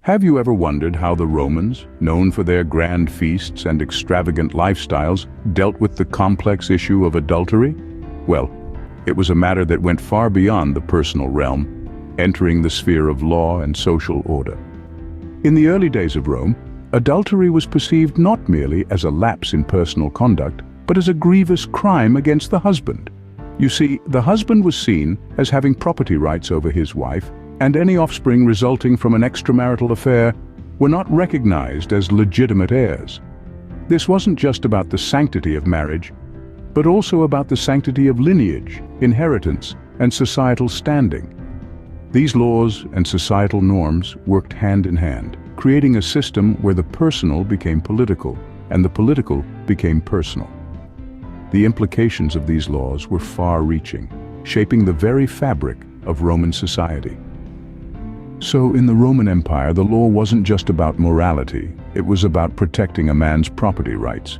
Have you ever wondered how the Romans, known for their grand feasts and extravagant lifestyles, dealt with the complex issue of adultery? Well, it was a matter that went far beyond the personal realm, entering the sphere of law and social order. In the early days of Rome, adultery was perceived not merely as a lapse in personal conduct, but as a grievous crime against the husband. You see, the husband was seen as having property rights over his wife, and any offspring resulting from an extramarital affair were not recognized as legitimate heirs. This wasn't just about the sanctity of marriage, but also about the sanctity of lineage, inheritance, and societal standing. These laws and societal norms worked hand in hand, creating a system where the personal became political, and the political became personal. The implications of these laws were far-reaching, shaping the very fabric of Roman society. So in the Roman Empire, the law wasn't just about morality, it was about protecting a man's property rights.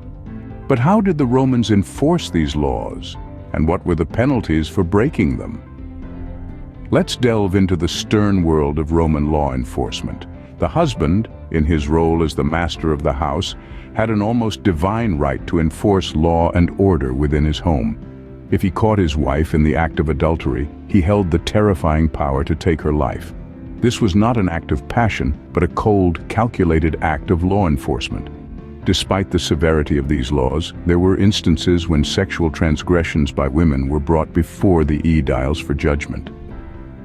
But how did the Romans enforce these laws, and what were the penalties for breaking them? Let's delve into the stern world of Roman law enforcement. The husband, in his role as the master of the house, had an almost divine right to enforce law and order within his home. If he caught his wife in the act of adultery, he held the terrifying power to take her life. This was not an act of passion, but a cold, calculated act of law enforcement. Despite the severity of these laws, there were instances when sexual transgressions by women were brought before the aediles for judgment.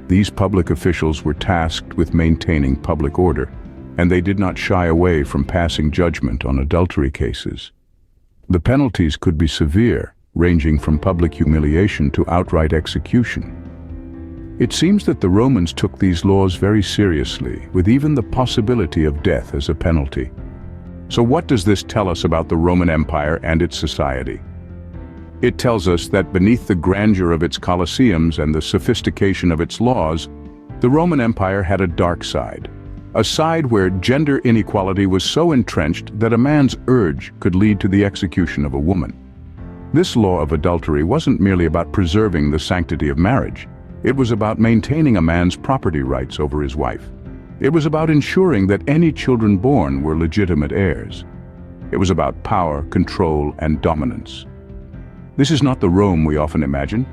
These public officials were tasked with maintaining public order, and they did not shy away from passing judgment on adultery cases. The penalties could be severe, ranging from public humiliation to outright execution. It seems that the Romans took these laws very seriously, with even the possibility of death as a penalty. So what does this tell us about the Roman Empire and its society? It tells us that beneath the grandeur of its colosseums and the sophistication of its laws, the Roman Empire had a dark side. A side where gender inequality was so entrenched that a man's urge could lead to the execution of a woman. This law of adultery wasn't merely about preserving the sanctity of marriage. It was about maintaining a man's property rights over his wife. It was about ensuring that any children born were legitimate heirs. It was about power, control, and dominance. This is not the Rome we often imagine.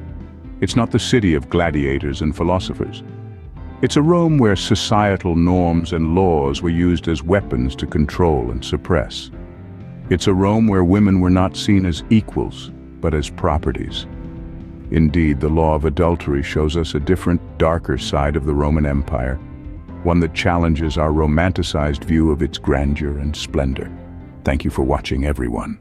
It's not the city of gladiators and philosophers. It's a Rome where societal norms and laws were used as weapons to control and suppress. It's a Rome where women were not seen as equals, but as properties. Indeed, the law of adultery shows us a different, darker side of the Roman Empire, one that challenges our romanticized view of its grandeur and splendor. Thank you for watching, everyone.